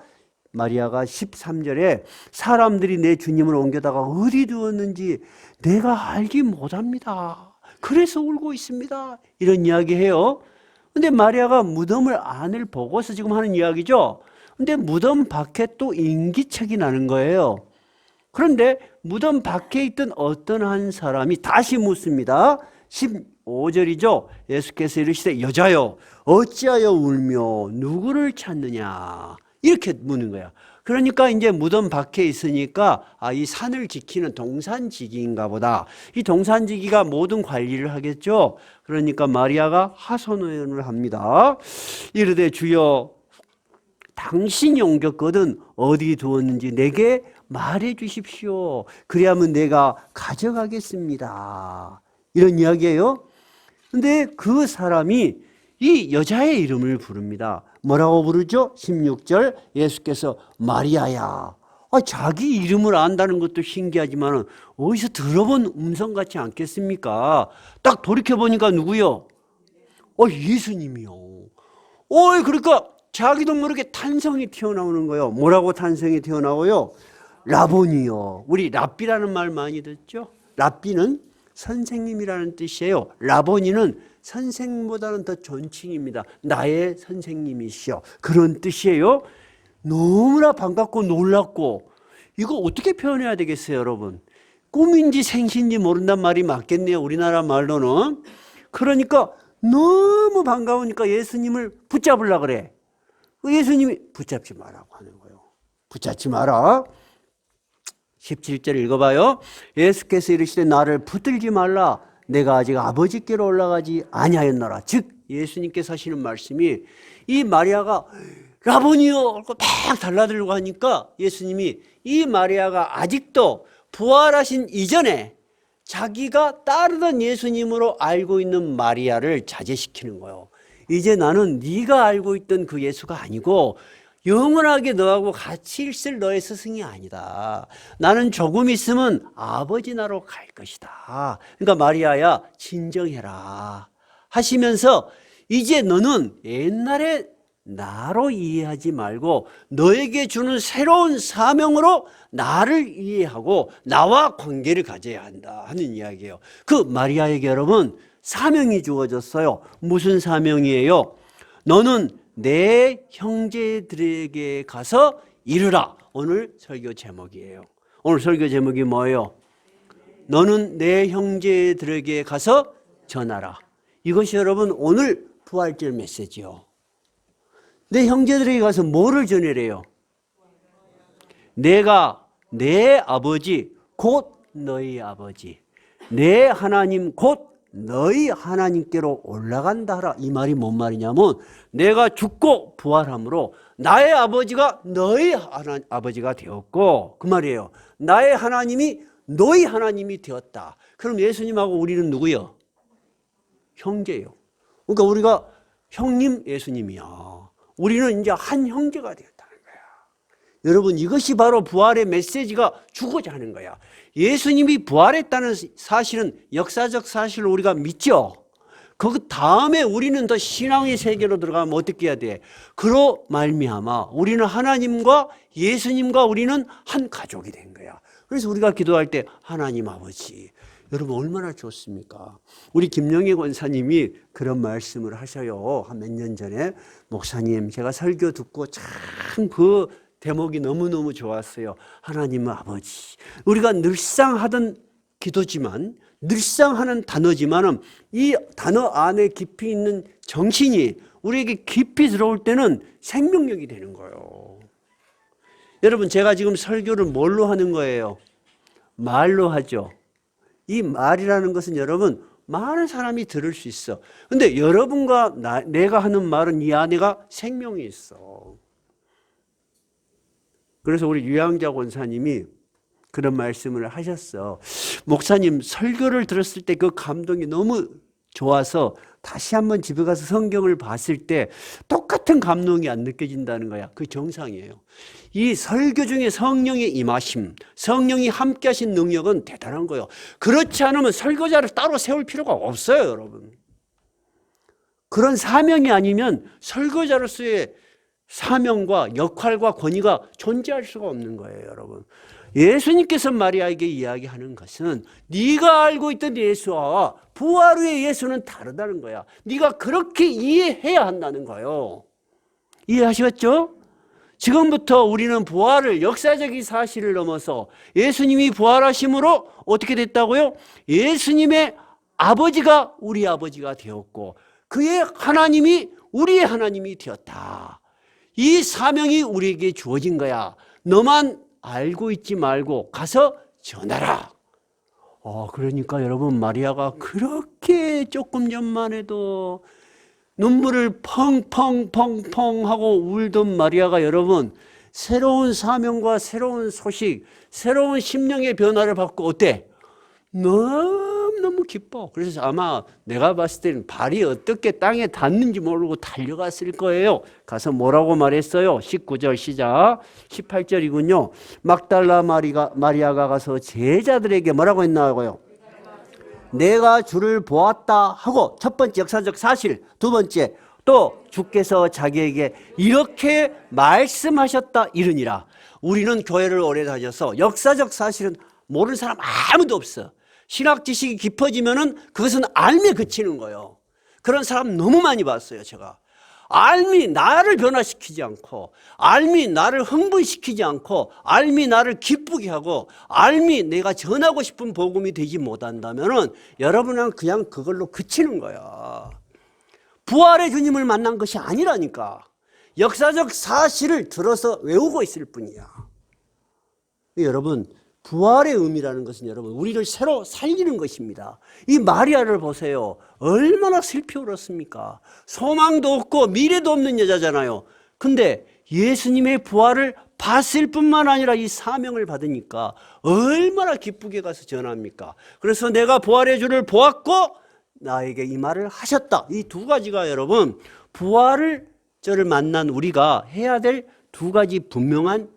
마리아가 13절에 사람들이 내 주님을 옮겨다가 어디 두었는지 내가 알지 못합니다. 그래서 울고 있습니다. 이런 이야기해요. 근데 마리아가 무덤을 안을 보고서 지금 하는 이야기죠. 근데 무덤 밖에 또 인기척이 나는 거예요. 그런데 무덤 밖에 있던 어떤 한 사람이 다시 묻습니다. 15절이죠. 예수께서 이르시되 여자여 어찌하여 울며 누구를 찾느냐 이렇게 묻는 거야. 그러니까 이제 무덤 밖에 있으니까 이 산을 지키는 동산지기인가 보다. 이 동산지기가 모든 관리를 하겠죠. 그러니까 마리아가 하소연을 합니다. 이르되 주여 당신이 옮겼거든 어디 두었는지 내게 말해 주십시오. 그래야면 내가 가져가겠습니다. 이런 이야기예요. 근데 그 사람이 이 여자의 이름을 부릅니다. 뭐라고 부르죠? 16절 예수께서 마리아야. 자기 이름을 안다는 것도 신기하지만 어디서 들어본 음성 같지 않겠습니까? 딱 돌이켜보니까 누구요? 예수님이요. 그러니까 자기도 모르게 탄성이 튀어나오는 거예요. 뭐라고 탄성이 튀어나오요? 라보니요. 우리 랍비라는 말 많이 듣죠? 랍비는 선생님이라는 뜻이에요. 라보니는 선생보다는 더 존칭입니다. 나의 선생님이시여. 그런 뜻이에요. 너무나 반갑고 놀랍고 이거 어떻게 표현해야 되겠어요, 여러분? 꿈인지 생신인지 모른단 말이 맞겠네요. 우리나라 말로는. 그러니까 너무 반가우니까 예수님을 붙잡으려고 그래. 예수님이 붙잡지 마라고 하는 거예요. 붙잡지 마라. 17절 읽어봐요. 예수께서 이르시되 나를 붙들지 말라. 내가 아직 아버지께로 올라가지 아니하였노라. 즉 예수님께서 하시는 말씀이 이 마리아가 라보니요 막 달라들고 하니까 예수님이 이 마리아가 아직도 부활하신 이전에 자기가 따르던 예수님으로 알고 있는 마리아를 자제시키는 거예요. 이제 나는 네가 알고 있던 그 예수가 아니고 영원하게 너하고 같이 있을 너의 스승이 아니다. 나는 조금 있으면 아버지 나로 갈 것이다. 그러니까 마리아야 진정해라 하시면서 이제 너는 옛날에 나로 이해하지 말고 너에게 주는 새로운 사명으로 나를 이해하고 나와 관계를 가져야 한다 하는 이야기예요. 그 마리아에게 여러분 사명이 주어졌어요. 무슨 사명이에요? 너는 내 형제들에게 가서 이르라. 오늘 설교 제목이에요. 오늘 설교 제목이 뭐예요? 너는 내 형제들에게 가서 전하라. 이것이 여러분 오늘 부활절 메시지요. 내 형제들에게 가서 뭐를 전해래요? 내가 내 아버지 곧 너희 아버지, 내 하나님 곧 너희 하나님께로 올라간다 하라. 이 말이 뭔 말이냐면 내가 죽고 부활함으로 나의 아버지가 너희 아버지가 되었고 그 말이에요. 나의 하나님이 너희 하나님이 되었다. 그럼 예수님하고 우리는 누구요? 형제예요. 그러니까 우리가 형님 예수님이야. 우리는 이제 한 형제가 되었다는 거야. 여러분 이것이 바로 부활의 메시지가 주고자 하는 거야. 예수님이 부활했다는 사실은 역사적 사실을 우리가 믿죠. 그 다음에 우리는 더 신앙의 세계로 들어가면 어떻게 해야 돼? 그로 말미암아 우리는 하나님과 예수님과 우리는 한 가족이 된 거야. 그래서 우리가 기도할 때 하나님 아버지, 여러분 얼마나 좋습니까? 우리 김영애 권사님이 그런 말씀을 하셔요. 한 몇 년 전에 목사님 제가 설교 듣고 참 그 대목이 너무너무 좋았어요. 하나님 아버지, 우리가 늘상 하던 기도지만 늘상 하는 단어지만 이 단어 안에 깊이 있는 정신이 우리에게 깊이 들어올 때는 생명력이 되는 거예요. 여러분 제가 지금 설교를 뭘로 하는 거예요? 말로 하죠. 이 말이라는 것은 여러분 많은 사람이 들을 수 있어. 근데 여러분과 내가 하는 말은 이 안에가 생명이 있어. 그래서 우리 유양자 권사님이 그런 말씀을 하셨어. 목사님 설교를 들었을 때 그 감동이 너무 좋아서 다시 한번 집에 가서 성경을 봤을 때 똑같은 감동이 안 느껴진다는 거야. 그 정상이에요. 이 설교 중에 성령의 임하심, 성령이 함께 하신 능력은 대단한 거예요. 그렇지 않으면 설교자를 따로 세울 필요가 없어요, 여러분. 그런 사명이 아니면 설교자로서의 사명과 역할과 권위가 존재할 수가 없는 거예요, 여러분. 예수님께서 마리아에게 이야기하는 것은 네가 알고 있던 예수와 부활 후의 예수는 다르다는 거야. 네가 그렇게 이해해야 한다는 거예요. 이해하시겠죠? 지금부터 우리는 부활을, 역사적인 사실을 넘어서 예수님이 부활하심으로 어떻게 됐다고요? 예수님의 아버지가 우리 아버지가 되었고 그의 하나님이 우리의 하나님이 되었다. 이 사명이 우리에게 주어진 거야. 너만 알고 있지 말고 가서 전하라. 그러니까 여러분, 마리아가 그렇게 조금 전만 해도 눈물을 펑펑펑펑 하고 울던 마리아가 여러분, 새로운 사명과 새로운 소식, 새로운 심령의 변화를 받고 어때? 너무너무 기뻐. 그래서 아마 내가 봤을 때는 발이 어떻게 땅에 닿는지 모르고 달려갔을 거예요. 가서 뭐라고 말했어요? 19절 시작. 18절이군요. 막달라 마리아가 가서 제자들에게 뭐라고 했나고요? 내가 주를 보았다 하고, 첫 번째 역사적 사실, 두 번째 또 주께서 자기에게 이렇게 말씀하셨다 이르니라. 우리는 교회를 오래 다녀서 역사적 사실은 모르는 사람 아무도 없어. 신학 지식이 깊어지면은 그것은 알미에 그치는 거예요. 그런 사람 너무 많이 봤어요, 제가. 알미 나를 변화시키지 않고, 알미 나를 흥분시키지 않고, 알미 나를 기쁘게 하고, 알미 내가 전하고 싶은 복음이 되지 못한다면은 여러분은 그냥 그걸로 그치는 거야. 부활의 주님을 만난 것이 아니라니까. 역사적 사실을 들어서 외우고 있을 뿐이야. 여러분, 부활의 의미라는 것은 여러분, 우리를 새로 살리는 것입니다. 이 마리아를 보세요. 얼마나 슬피 울었습니까? 소망도 없고 미래도 없는 여자잖아요. 근데 예수님의 부활을 봤을 뿐만 아니라 이 사명을 받으니까 얼마나 기쁘게 가서 전합니까? 그래서 내가 부활의 주를 보았고 나에게 이 말을 하셨다. 이 두 가지가 여러분, 부활을 저를 만난 우리가 해야 될 두 가지 분명한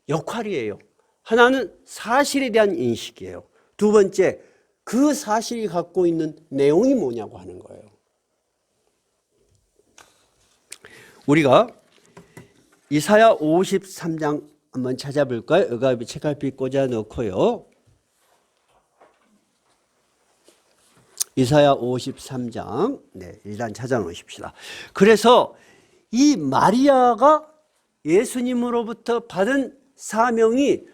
역할이에요. 하나는 사실에 대한 인식이에요. 두 번째, 그 사실이 갖고 있는 내용이 뭐냐고 하는 거예요. 우리가 이사야 53장 한번 찾아볼까요? 여기 책갈피 꽂아 놓고요. 이사야 53장, 일단 찾아 놓으십시다. 그래서 이 마리아가 예수님으로부터 받은 사명이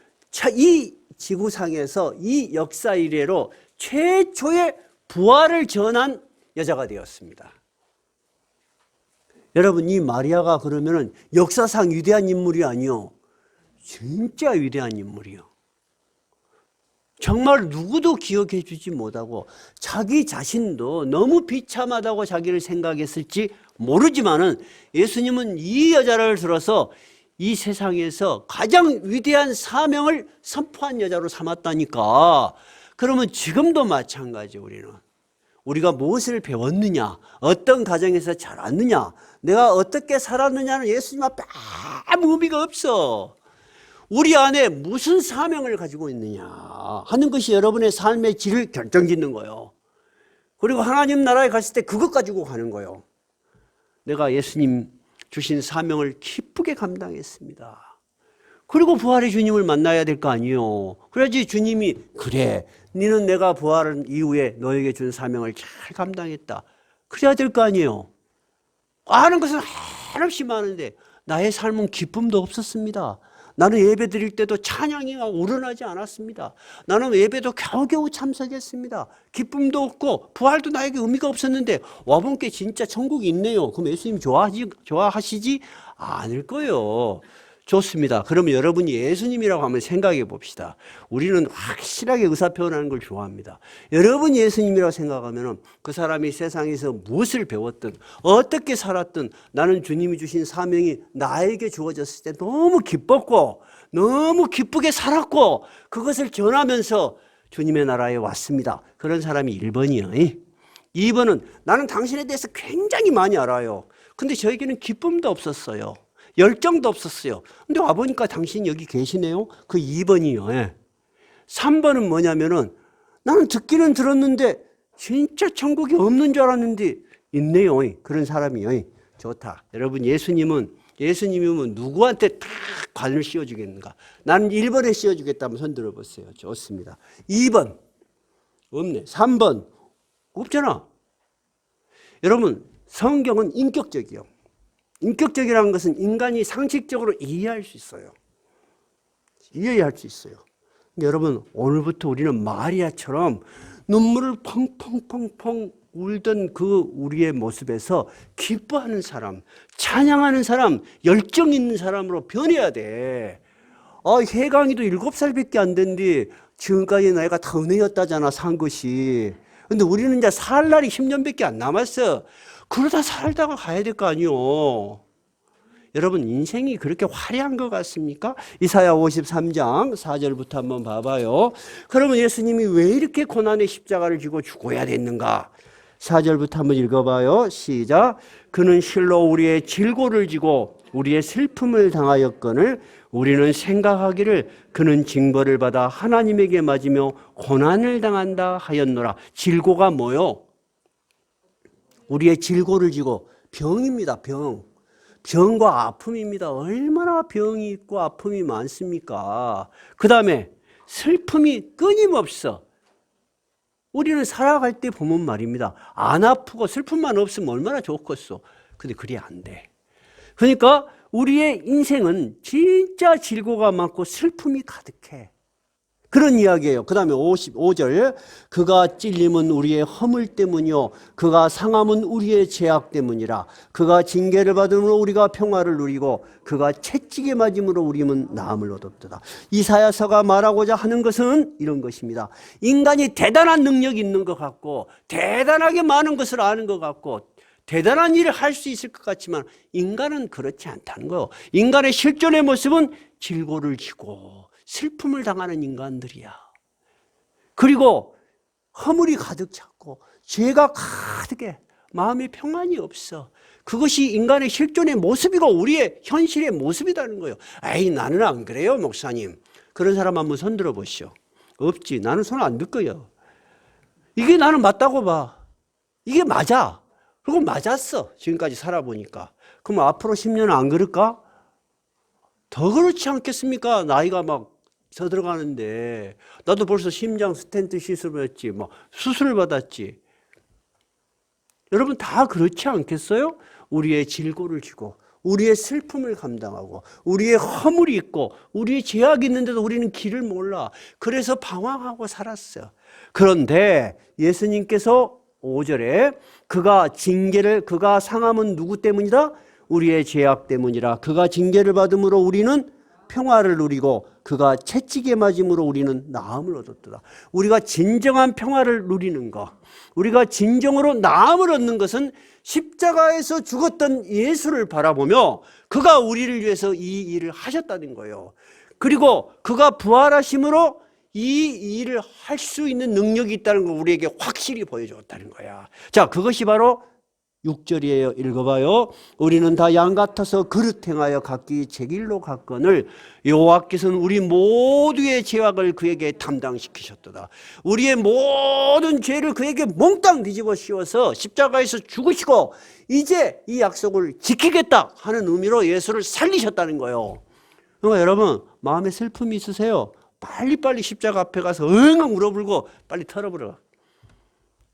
이 지구상에서 이 역사 이래로 최초의 부활을 전한 여자가 되었습니다. 여러분, 이 마리아가 그러면은 역사상 위대한 인물이 아니요, 진짜 위대한 인물이요. 정말 누구도 기억해 주지 못하고 자기 자신도 너무 비참하다고 자기를 생각했을지 모르지만은 예수님은 이 여자를 들어서 이 세상에서 가장 위대한 사명을 선포한 여자로 삼았다니까. 그러면 지금도 마찬가지. 우리가 무엇을 배웠느냐, 어떤 가정에서 자랐느냐, 내가 어떻게 살았느냐는 예수님 앞에 아무 의미가 없어. 우리 안에 무슨 사명을 가지고 있느냐 하는 것이 여러분의 삶의 질을 결정짓는 거예요. 그리고 하나님 나라에 갔을 때 그것 가지고 가는 거예요. 내가 예수님 주신 사명을 기쁘게 감당했습니다. 그리고 부활의 주님을 만나야 될 거 아니에요. 그래야지 주님이 그래, 너는 내가 부활한 이후에 너에게 준 사명을 잘 감당했다, 그래야 될 거 아니에요. 아는 것은 한없이 많은데 나의 삶은 기쁨도 없었습니다. 나는 예배 드릴 때도 찬양이 우러나지 않았습니다. 나는 예배도 겨우겨우 참석했습니다. 기쁨도 없고 부활도 나에게 의미가 없었는데 와본 게 진짜 천국이 있네요. 그럼 예수님 좋아하시지 않을 거예요. 좋습니다. 그러면 여러분이 예수님이라고 한번 생각해 봅시다. 우리는 확실하게 의사표현하는 걸 좋아합니다. 여러분이 예수님이라고 생각하면 그 사람이 세상에서 무엇을 배웠든 어떻게 살았든 나는 주님이 주신 사명이 나에게 주어졌을 때 너무 기뻤고 너무 기쁘게 살았고 그것을 전하면서 주님의 나라에 왔습니다. 그런 사람이 1번이요. 2번은 나는 당신에 대해서 굉장히 많이 알아요. 근데 저에게는 기쁨도 없었어요. 열정도 없었어요. 근데 와보니까 당신이 여기 계시네요. 그 2번이요. 예. 3번은 뭐냐면은 나는 듣기는 들었는데 진짜 천국이 없는 줄 알았는데 있네요. 그런 사람이요. 좋다. 여러분, 예수님이면 누구한테 다 관을 씌워주겠는가? 나는 1번에 씌워주겠다면 손 들어보세요. 좋습니다. 2번 없네. 3번 없잖아. 여러분, 성경은 인격적이요. 인격적이라는 것은 인간이 상식적으로 이해할 수 있어요. 이해할 수 있어요. 여러분, 오늘부터 우리는 마리아처럼 눈물을 펑펑펑펑 울던 그 우리의 모습에서 기뻐하는 사람, 찬양하는 사람, 열정 있는 사람으로 변해야 돼. 혜강이도 7살밖에 안 된뒤 지금까지 나이가 다 은혜였다잖아, 산 것이. 근데 우리는 이제 살 날이 10년밖에 안 남았어. 그러다 살다가 가야 될 거 아니요. 여러분, 인생이 그렇게 화려한 것 같습니까? 이사야 53장 4절부터 한번 봐봐요. 그러면 예수님이 왜 이렇게 고난의 십자가를 지고 죽어야 됐는가? 4절부터 한번 읽어봐요. 시작. 그는 실로 우리의 질고를 지고 우리의 슬픔을 당하였거늘 우리는 생각하기를 그는 징벌을 받아 하나님에게 맞으며 고난을 당한다 하였노라. 질고가 뭐요? 우리의 질고를 지고 병입니다. 병과 아픔입니다. 얼마나 병이 있고 아픔이 많습니까? 그 다음에 슬픔이 끊임없어. 우리는 살아갈 때 보면 말입니다. 안 아프고 슬픔만 없으면 얼마나 좋겠어. 근데 그리 안 돼. 그러니까 우리의 인생은 진짜 질고가 많고 슬픔이 가득해. 그런 이야기예요. 그 다음에 55절. 그가 찔림은 우리의 허물 때문이요 그가 상함은 우리의 죄악 때문이라. 그가 징계를 받음으로 우리가 평화를 누리고 그가 채찍에 맞음으로 우리는 나음을 얻었도다. 이사야서가 말하고자 하는 것은 이런 것입니다. 인간이 대단한 능력이 있는 것 같고 대단하게 많은 것을 아는 것 같고 대단한 일을 할 수 있을 것 같지만 인간은 그렇지 않다는 거예요. 인간의 실존의 모습은 질고를 지고 슬픔을 당하는 인간들이야. 그리고 허물이 가득 찼고 죄가 가득해. 마음에 평안이 없어. 그것이 인간의 실존의 모습이고 우리의 현실의 모습이라는 거예요. 에이, 나는 안 그래요, 목사님. 그런 사람 한번 손 들어보시오. 없지. 나는 손 안 들 거예요. 이게 나는 맞다고 봐. 이게 맞아. 그리고 맞았어. 지금까지 살아보니까. 그럼 앞으로 10년은 안 그럴까? 더 그렇지 않겠습니까? 나이가 막 들어가는데 나도 벌써 심장 스텐트 시술을 했지, 수술을 받았지. 여러분 다 그렇지 않겠어요? 우리의 질고를 지고 우리의 슬픔을 감당하고 우리의 허물이 있고 우리의 죄악이 있는데도 우리는 길을 몰라. 그래서 방황하고 살았어요. 그런데 예수님께서 5절에 그가 상함은 누구 때문이다? 우리의 죄악 때문이라. 그가 징계를 받음으로 우리는 평화를 누리고 그가 채찍에 맞음으로 우리는 나음을 얻었도다. 우리가 진정한 평화를 누리는 것, 우리가 진정으로 나음을 얻는 것은 십자가에서 죽었던 예수를 바라보며 그가 우리를 위해서 이 일을 하셨다는 거예요. 그리고 그가 부활하심으로 이 일을 할 수 있는 능력이 있다는 걸 우리에게 확실히 보여줬다는 거야. 자, 그것이 바로 6절이에요. 읽어봐요. 우리는 다 양 같아서 그릇 행하여 각기 제 길로 갔거늘 여호와께서는 우리 모두의 죄악을 그에게 담당시키셨도다. 우리의 모든 죄를 그에게 몽땅 뒤집어 씌워서 십자가에서 죽으시고 이제 이 약속을 지키겠다 하는 의미로 예수를 살리셨다는 거예요. 그러니까 여러분 마음에 슬픔이 있으세요? 빨리빨리 십자가 앞에 가서 엉엉 울어불고 빨리 털어버려.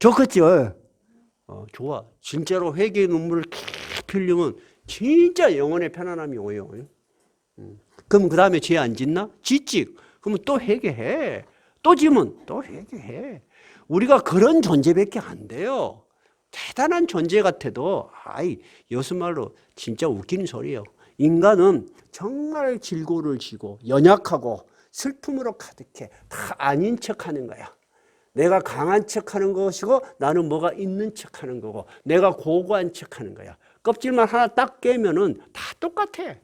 좋겠죠? 좋아. 진짜로 회개의 눈물을 깊이 흘리면 진짜 영혼의 편안함이 오요. 그럼 그 다음에 죄 안 짓나? 짓지. 그러면 또 회개해. 또 지면 또 회개해. 우리가 그런 존재밖에 안 돼요. 대단한 존재 같아도 요즘말로 진짜 웃기는 소리예요. 인간은 정말 질고를 지고 연약하고 슬픔으로 가득해. 다 아닌 척하는 거야. 내가 강한 척하는 것이고 나는 뭐가 있는 척하는 거고 내가 고고한 척하는 거야. 껍질만 하나 딱 깨면은 다 똑같아.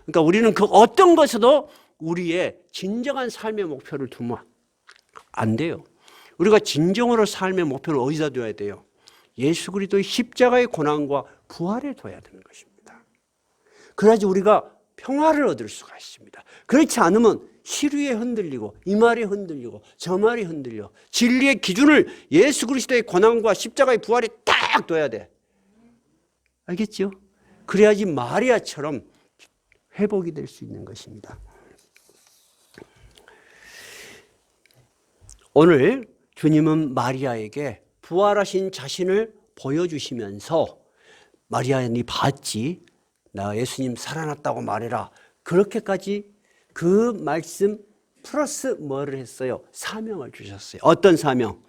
그러니까 우리는 그 어떤 것에도 우리의 진정한 삶의 목표를 두면 안 돼요. 우리가 진정으로 삶의 목표를 어디다 둬야 돼요? 예수 그리스도의 십자가의 고난과 부활에 둬야 되는 것입니다. 그래야지 우리가 평화를 얻을 수가 있습니다. 그렇지 않으면 시류에 흔들리고 이 말이 흔들리고 저 말이 흔들려. 진리의 기준을 예수 그리스도의 고난과 십자가의 부활에 딱 둬야 돼. 알겠죠? 그래야지 마리아처럼 회복이 될 수 있는 것입니다. 오늘 주님은 마리아에게 부활하신 자신을 보여주시면서 마리아, 네 봤지? 나 예수님 살아났다고 말해라. 그렇게까지 그 말씀 플러스 뭐를 했어요? 사명을 주셨어요. 어떤 사명?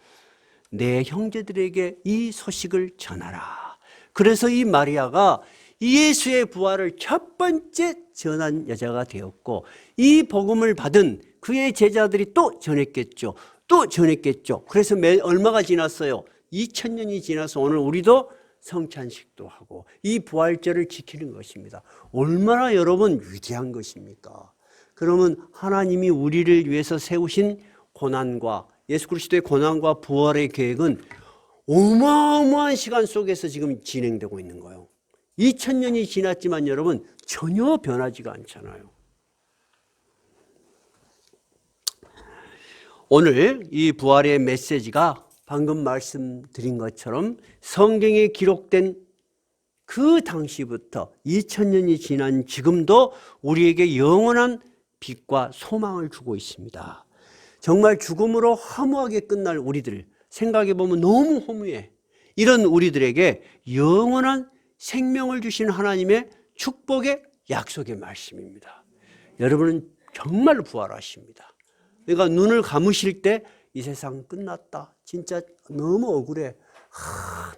내 형제들에게 이 소식을 전하라. 그래서 이 마리아가 예수의 부활을 첫 번째 전한 여자가 되었고, 이 복음을 받은 그의 제자들이 또 전했겠죠. 또 전했겠죠. 그래서 얼마가 지났어요? 2000년이 지나서 오늘 우리도 성찬식도 하고 이 부활절을 지키는 것입니다. 얼마나 여러분 위대한 것입니까? 그러면 하나님이 우리를 위해서 세우신 고난과 예수 그리스도의 고난과 부활의 계획은 어마어마한 시간 속에서 지금 진행되고 있는 거예요. 2000년이 지났지만 여러분 전혀 변하지가 않잖아요. 오늘 이 부활의 메시지가 방금 말씀드린 것처럼 성경에 기록된 그 당시부터 2000년이 지난 지금도 우리에게 영원한 빛과 소망을 주고 있습니다. 정말 죽음으로 허무하게 끝날 우리들, 생각해 보면 너무 허무해. 이런 우리들에게 영원한 생명을 주신 하나님의 축복의 약속의 말씀입니다. 여러분은 정말 부활하십니다. 그러니까 눈을 감으실 때 이 세상 끝났다. 진짜 너무 억울해.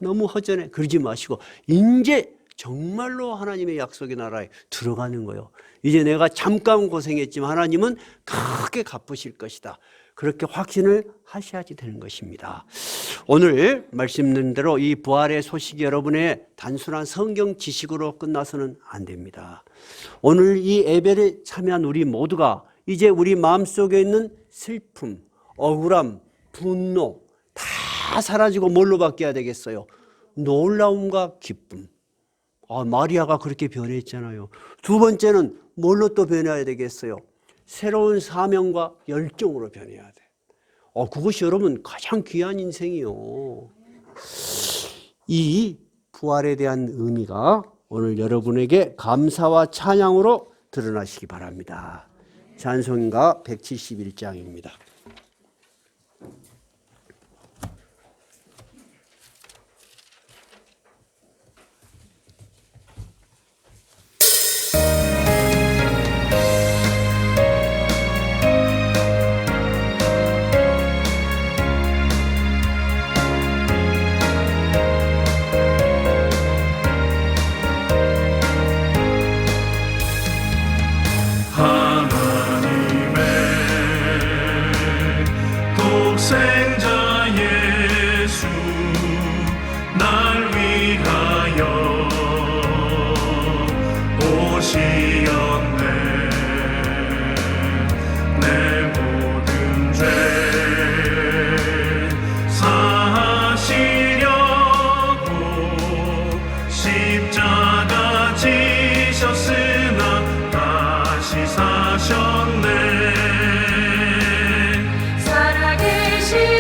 너무 허전해. 그러지 마시고 이제 정말로 하나님의 약속의 나라에 들어가는 거예요. 이제 내가 잠깐 고생했지만 하나님은 크게 갚으실 것이다. 그렇게 확신을 하셔야지 되는 것입니다. 오늘 말씀드린 대로 이 부활의 소식이 여러분의 단순한 성경 지식으로 끝나서는 안 됩니다. 오늘 이 예배에 참여한 우리 모두가 이제 우리 마음속에 있는 슬픔, 억울함, 분노 다 사라지고 뭘로 바뀌어야 되겠어요? 놀라움과 기쁨. 마리아가 그렇게 변했잖아요. 두 번째는 뭘로 또 변해야 되겠어요? 새로운 사명과 열정으로 변해야 돼. 그것이 여러분 가장 귀한 인생이요. 이 부활에 대한 의미가 오늘 여러분에게 감사와 찬양으로 드러나시기 바랍니다. 찬송가 171장입니다. 살아계신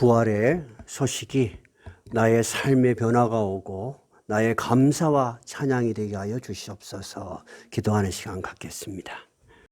부활의 소식이 나의 삶의 변화가 오고 나의 감사와 찬양이 되게 하여 주시옵소서. 기도하는 시간 갖겠습니다.